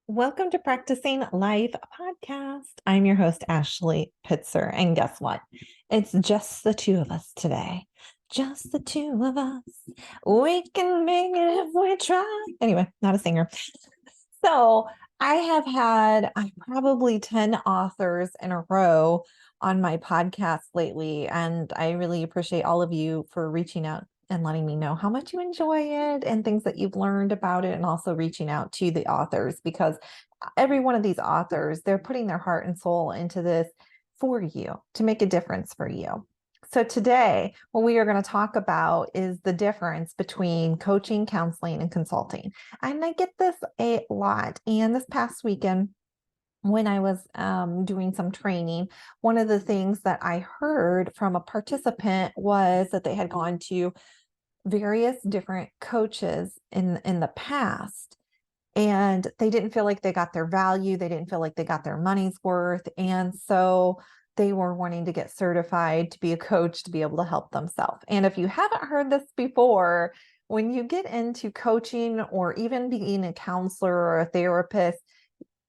Welcome to Practicing Life Podcast. I'm your host, Ashley Pitzer. And guess what? It's just the two of us today. Just the two of us. We can make it if we try. Anyway, not a singer. So I have had probably 10 authors in a row on my podcast lately. And I really appreciate all of you for reaching out and letting me know how much you enjoy it and things that you've learned about it, and also reaching out to the authors, because every one of these authors, they're putting their heart and soul into this for you to make a difference for you. So today, what we are going to talk about is the difference between coaching, counseling, and consulting. And I get this a lot. And this past weekend, when I was doing some training, one of the things that I heard from a participant was that they had gone to various different coaches in the past, and they didn't feel like they got their value. They didn't feel like they got their money's worth. And so they were wanting to get certified to be a coach to be able to help themselves. And if you haven't heard this before, when you get into coaching or even being a counselor or a therapist,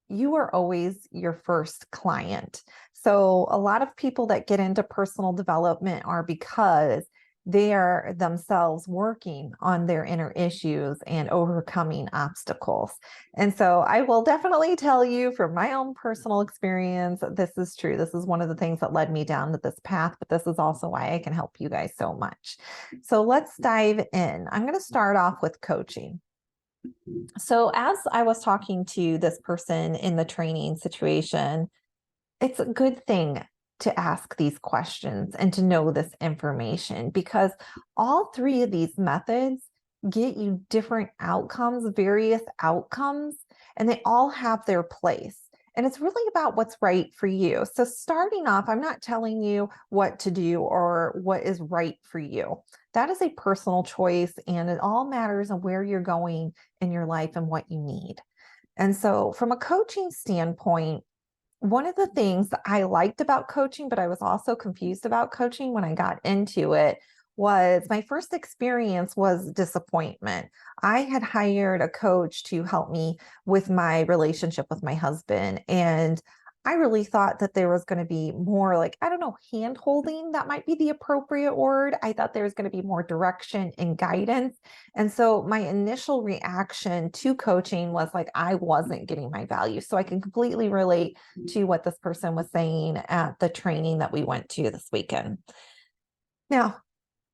you are always your first client. So a lot of people that get into personal development are because they are themselves working on their inner issues and overcoming obstacles. And so I will definitely tell you from my own personal experience, this is true. This is one of the things that led me down to this path, but this is also why I can help you guys so much. So let's dive in. I'm going to start off with coaching. So as I was talking to this person in the training situation, it's a good thing to ask these questions and to know this information, because all three of these methods get you different outcomes, various outcomes, and they all have their place. And it's really about what's right for you. So starting off, I'm not telling you what to do or what is right for you. That is a personal choice, and it all matters on where you're going in your life and what you need. And so from a coaching standpoint, one of the things that I liked about coaching, but I was also confused about coaching when I got into it, was my first experience was disappointment. I had hired a coach to help me with my relationship with my husband, and I really thought that there was going to be more, like, I don't know, hand holding, that might be the appropriate word. I thought there was going to be more direction and guidance. And so my initial reaction to coaching was like, I wasn't getting my value. So I can completely relate to what this person was saying at the training that we went to this weekend. Now,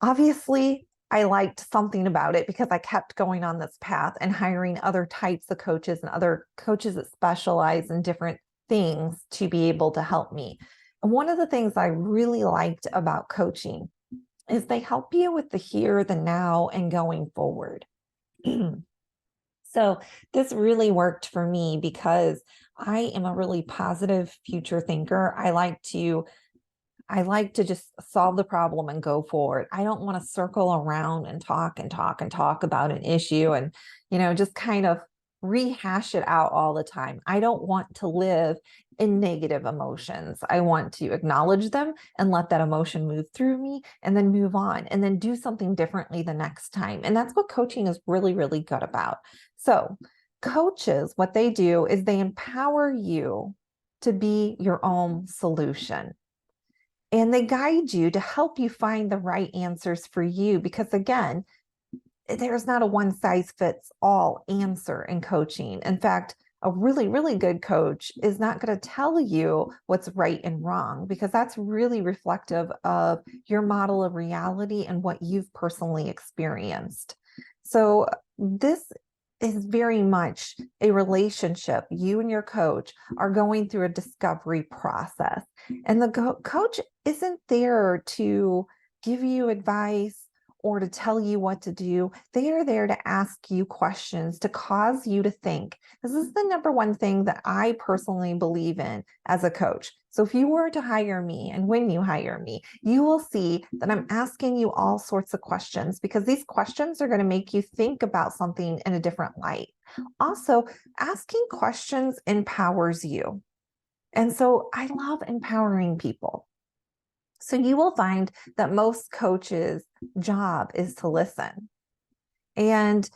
obviously, I liked something about it because I kept going on this path and hiring other types of coaches and other coaches that specialize in different things to be able to help me. And one of the things I really liked about coaching is they help you with the here, the now, and going forward. So this really worked for me because I am a really positive future thinker. I like to just solve the problem and go forward. I don't want to circle around and talk and talk and talk about an issue and, just kind of rehash it out all the time. I don't want to live in negative emotions. I want to acknowledge them and let that emotion move through me and then move on and then do something differently the next time. And that's what coaching is really, really good about. So coaches, what they do is they empower you to be your own solution. And they guide you to help you find the right answers for you. Because again, there's not a one size fits all answer in coaching. In fact, a really, really good coach is not going to tell you what's right and wrong, because that's really reflective of your model of reality and what you've personally experienced. So this is very much a relationship. You and your coach are going through a discovery process, and the coach isn't there to give you advice or to tell you what to do. They are there to ask you questions, to cause you to think. This is the number one thing that I personally believe in as a coach. So if you were to hire me, and when you hire me, you will see that I'm asking you all sorts of questions, because these questions are going to make you think about something in a different light. Also, asking questions empowers you. And so I love empowering people. So you will find that most coaches' job is to listen. And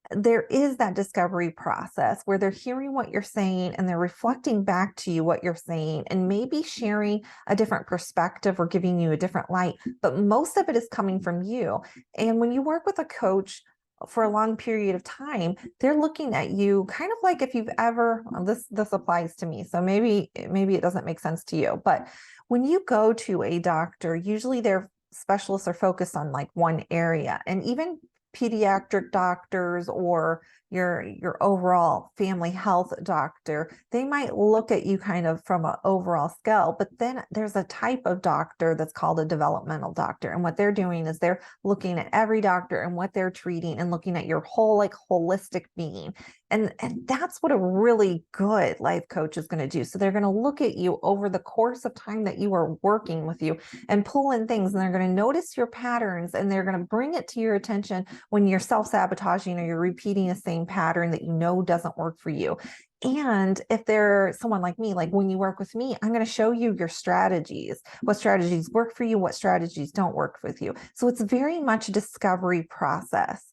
there is that discovery process where they're hearing what you're saying and they're reflecting back to you what you're saying and maybe sharing a different perspective or giving you a different light. But most of it is coming from you. And when you work with a coach for a long period of time, they're looking at you kind of like if you've ever, this applies to me. So maybe it doesn't make sense to you, but when you go to a doctor, usually their specialists are focused on like one area, and even pediatric doctors or your overall family health doctor, they might look at you kind of from an overall scale. But then there's a type of doctor that's called a developmental doctor, and what they're doing is they're looking at every doctor and what they're treating and looking at your whole like holistic being. And that's what a really good life coach is going to do. So they're going to look at you over the course of time that you are working with you and pull in things, and they're going to notice your patterns, and they're going to bring it to your attention when you're self-sabotaging or you're repeating the same pattern that you know doesn't work for you. And if they're someone like me, like when you work with me, I'm going to show you your strategies, what strategies work for you, what strategies don't work with you. So it's very much a discovery process.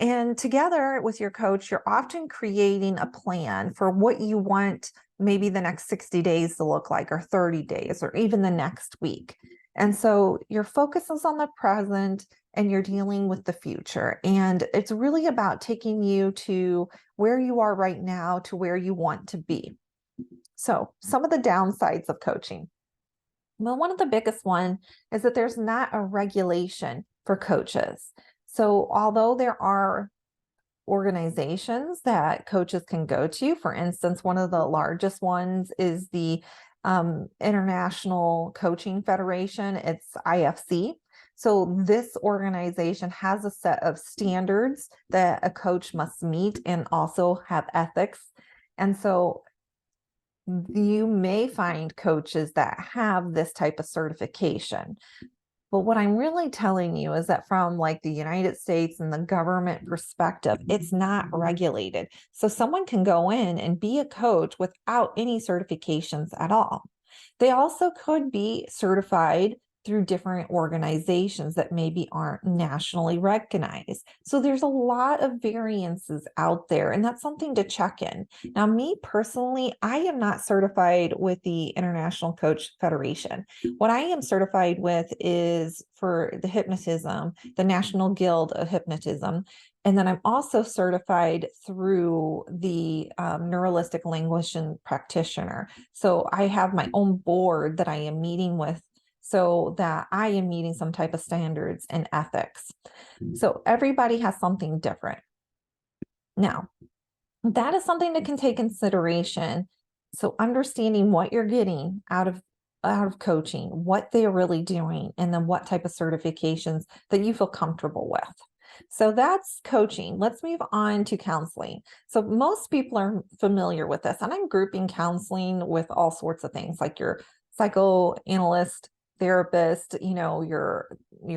And together with your coach, you're often creating a plan for what you want maybe the next 60 days to look like, or 30 days, or even the next week. And so your focus is on the present and you're dealing with the future. And it's really about taking you to where you are right now to where you want to be. So some of the downsides of coaching. Well, one of the biggest one is that there's not a regulation for coaches. So although there are organizations that coaches can go to, for instance, one of the largest ones is the International Coaching Federation. It's IFC. So this organization has a set of standards that a coach must meet and also have ethics. And so you may find coaches that have this type of certification. But what I'm really telling you is that from like the United States and the government perspective, it's not regulated. So someone can go in and be a coach without any certifications at all. They also could be certified through different organizations that maybe aren't nationally recognized. So there's a lot of variances out there, and that's something to check in. Now, me personally, I am not certified with the International Coach Federation. What I am certified with is for the hypnotism, the National Guild of Hypnotism. And then I'm also certified through the Neuralistic Linguist Practitioner. So I have my own board that I am meeting with, so that I am meeting some type of standards and ethics. So everybody has something different. Now, that is something that can take consideration. So understanding what you're getting out of coaching, what they're really doing, and then what type of certifications that you feel comfortable with. So that's coaching. Let's move on to counseling. So most people are familiar with this, and I'm grouping counseling with all sorts of things like your psychoanalyst, therapist, your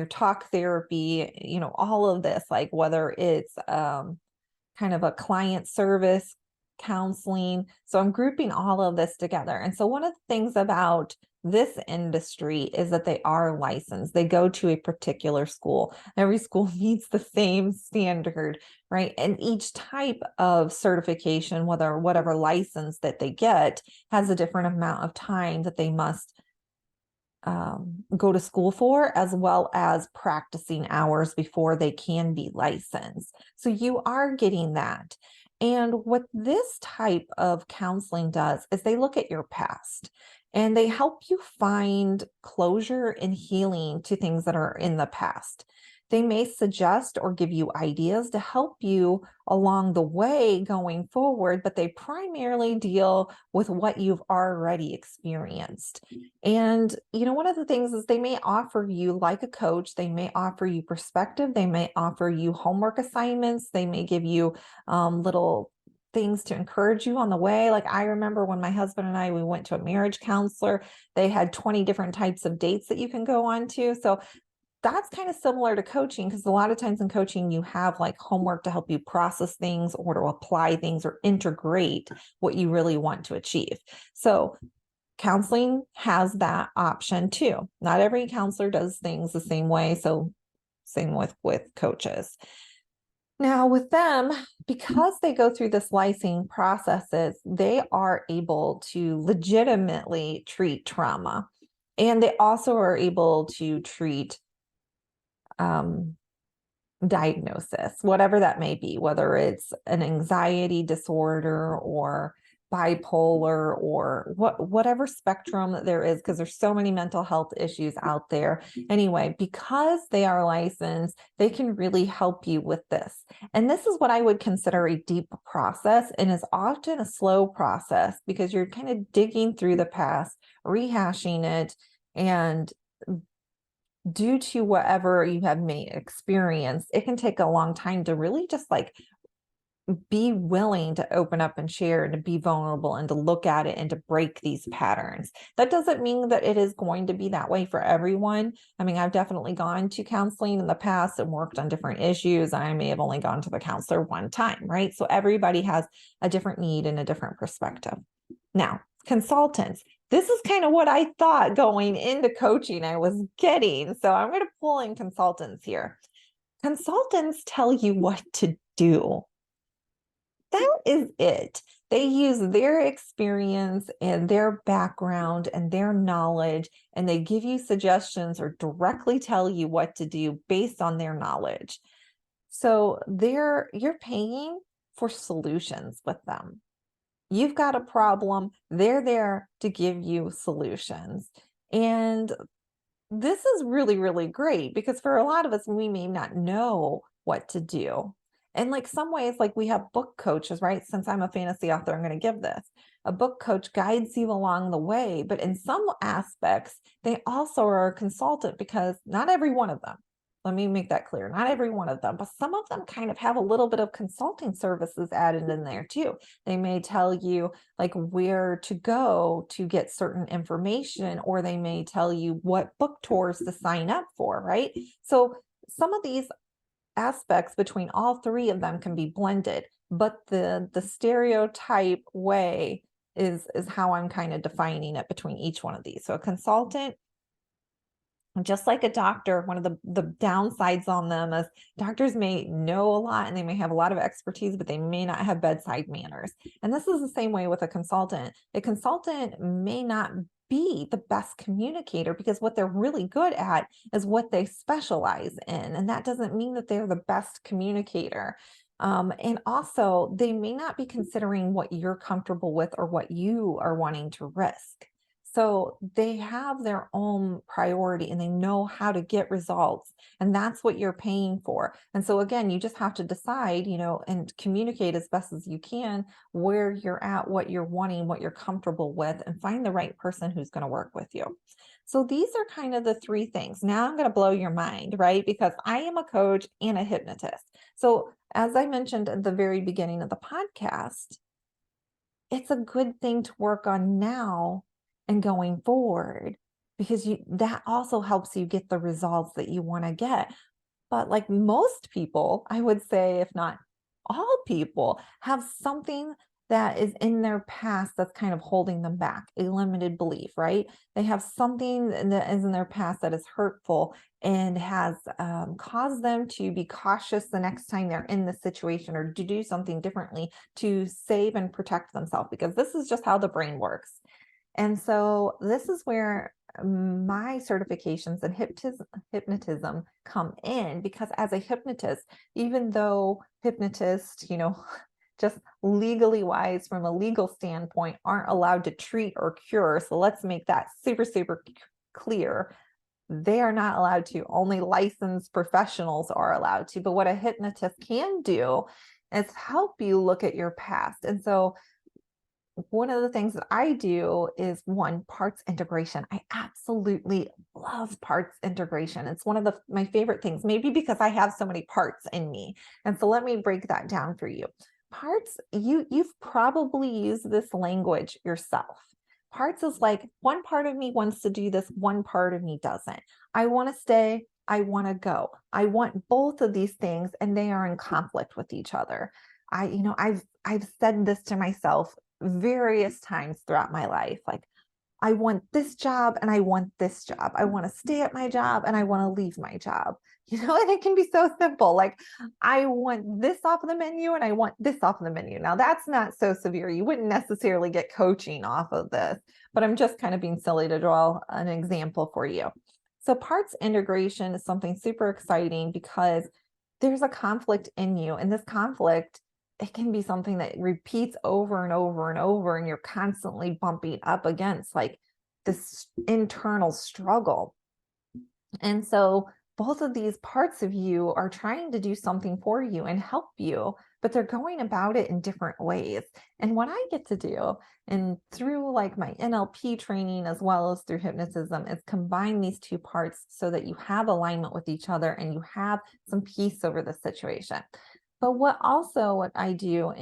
talk therapy, all of this, like whether it's kind of a client service counseling. So I'm grouping all of this together. And so one of the things about this industry is that they are licensed. They go to a particular school. Every school meets the same standard, right? And each type of certification, whatever license that they get, has a different amount of time that they must go to school for, as well as practicing hours before they can be licensed. So you are getting that. And what this type of counseling does is they look at your past and they help you find closure and healing to things that are in the past. They may suggest or give you ideas to help you along the way going forward, but they primarily deal with what you've already experienced. And, one of the things is they may offer you, like a coach, they may offer you perspective, they may offer you homework assignments, they may give you little things to encourage you on the way. Like I remember when my husband and we went to a marriage counselor, they had 20 different types of dates that you can go on to. So that's kind of similar to coaching, because a lot of times in coaching, you have like homework to help you process things or to apply things or integrate what you really want to achieve. So counseling has that option too. Not every counselor does things the same way. So same with coaches. Now, with them, because they go through this licensing processes, they are able to legitimately treat trauma. And they also are able to treat diagnosis, whatever that may be, whether it's an anxiety disorder or bipolar or whatever spectrum there is, because there's so many mental health issues out there. Anyway, because they are licensed, they can really help you with this. And this is what I would consider a deep process, and is often a slow process because you're kind of digging through the past, rehashing it, and due to whatever you have may experienced, it can take a long time to really just like be willing to open up and share and to be vulnerable and to look at it and to break these patterns. That doesn't mean that it is going to be that way for everyone. I mean, I've definitely gone to counseling in the past and worked on different issues. I may have only gone to the counselor one time, right? So everybody has a different need and a different perspective. Now, consultants. This is kind of what I thought going into coaching I was getting. So I'm going to pull in consultants here. Consultants tell you what to do. That is it. They use their experience and their background and their knowledge, and they give you suggestions or directly tell you what to do based on their knowledge. So you're paying for solutions with them. You've got a problem, they're there to give you solutions. And this is really, really great because for a lot of us, we may not know what to do. And like some ways, like we have book coaches, right? Since I'm a fantasy author, I'm going to give this. A book coach guides you along the way, but in some aspects, they also are a consultant because not every one of them, let me make that clear, not every one of them, but some of them kind of have a little bit of consulting services added in there too. They may tell you like where to go to get certain information, or they may tell you what book tours to sign up for, right? So some of these aspects between all three of them can be blended, but the stereotype way is how I'm kind of defining it between each one of these. So a consultant, just like a doctor, one of the downsides on them is doctors may know a lot and they may have a lot of expertise, but they may not have bedside manners. And this is the same way with a consultant. A consultant may not be the best communicator because what they're really good at is what they specialize in. And that doesn't mean that they're the best communicator. And also, they may not be considering what you're comfortable with or what you are wanting to risk. So they have their own priority and they know how to get results. And that's what you're paying for. And so again, you just have to decide, and communicate as best as you can where you're at, what you're wanting, what you're comfortable with, and find the right person who's going to work with you. So these are kind of the three things. Now I'm going to blow your mind, right? Because I am a coach and a hypnotist. So as I mentioned at the very beginning of the podcast, it's a good thing to work on now and going forward, because that also helps you get the results that you want to get. But like most people, I would say, if not all people, have something that is in their past that's kind of holding them back, a limited belief, right? They have something that is in their past that is hurtful and has caused them to be cautious the next time they're in the situation, or to do something differently to save and protect themselves, because this is just how the brain works. And so this is where my certifications in hypnotism come in, because as a hypnotist, even though hypnotists, just legally wise from a legal standpoint, aren't allowed to treat or cure. So let's make that super, super clear. They are not allowed to. Only licensed professionals are allowed to. But what a hypnotist can do is help you look at your past. And so one of the things that I do is parts integration. I absolutely love parts integration. It's one of my favorite things, maybe because I have so many parts in me. And so let me break that down for you. Parts, you've probably used this language yourself. Parts is like, one part of me wants to do this, one part of me doesn't. I want to stay, I want to go. I want both of these things, and they are in conflict with each other. I've said this to myself various times throughout my life. Like, I want this job and I want this job. I want to stay at my job and I want to leave my job. And it can be so simple. Like, I want this off of the menu and I want this off of the menu. Now, that's not so severe. You wouldn't necessarily get coaching off of this, but I'm just kind of being silly to draw an example for you. So parts integration is something super exciting because there's a conflict in you, and this conflict, it can be something that repeats over and over and over, and you're constantly bumping up against like this internal struggle. And so both of these parts of you are trying to do something for you and help you, but they're going about it in different ways. And what I get to do, and through like my NLP training as well as through hypnotism, is combine these two parts so that you have alignment with each other and you have some peace over the situation. But what I do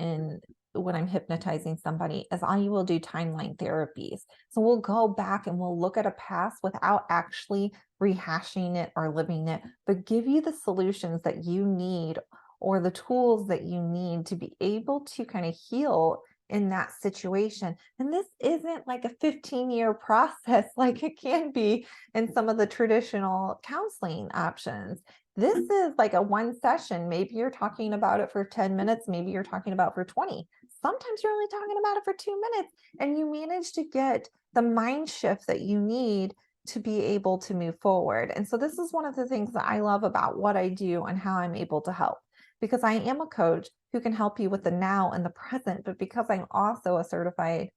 when I'm hypnotizing somebody is I will do timeline therapies. So we'll go back and we'll look at a past without actually rehashing it or living it, but give you the solutions that you need or the tools that you need to be able to kind of heal in that situation. And this isn't like a 15-year process like it can be in some of the traditional counseling options. This is like a one session. Maybe you're talking about it for 10 minutes. Maybe you're talking about for 20. Sometimes you're only talking about it for 2 minutes, and you manage to get the mind shift that you need to be able to move forward. And so this is one of the things that I love about what I do and how I'm able to help, because I am a coach who can help you with the now and the present, but because I'm also a certified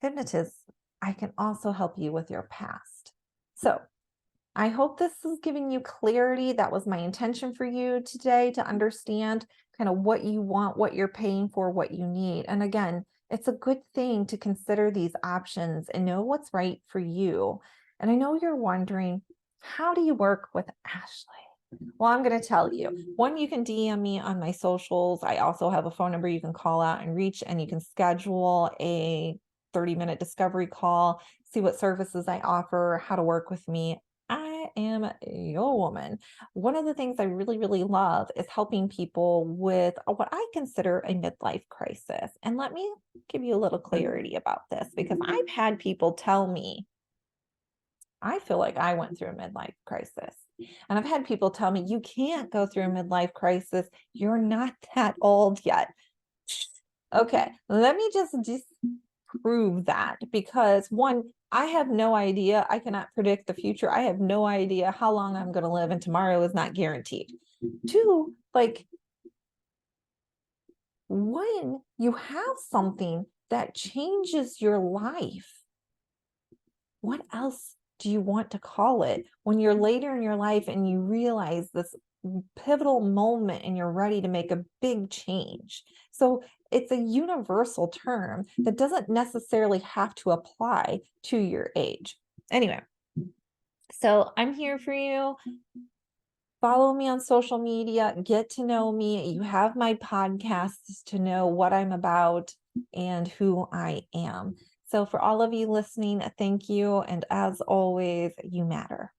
hypnotist, I can also help you with your past. So I hope this is giving you clarity. That was my intention for you today, to understand kind of what you want, what you're paying for, what you need. And again, it's a good thing to consider these options and know what's right for you. And I know you're wondering, how do you work with Ashley? Well, I'm going to tell you. One, you can DM me on my socials. I also have a phone number you can call out and reach, and you can schedule a 30-minute discovery call, see what services I offer, how to work with me. I am your woman. One of the things I really, really love is helping people with what I consider a midlife crisis. And let me give you a little clarity about this, because I've had people tell me, I feel like I went through a midlife crisis. And I've had people tell me, you can't go through a midlife crisis. You're not that old yet. Okay, let me just prove that, because one, I have no idea. I cannot predict the future. I have no idea how long I'm going to live, and tomorrow is not guaranteed. Two, like, when you have something that changes your life, what else do you want to call it when you're later in your life and you realize this pivotal moment and you're ready to make a big change? So it's a universal term that doesn't necessarily have to apply to your age. Anyway, so I'm here for you. Follow me on social media, get to know me. You have my podcasts to know what I'm about and who I am. So for all of you listening, thank you. And as always, you matter.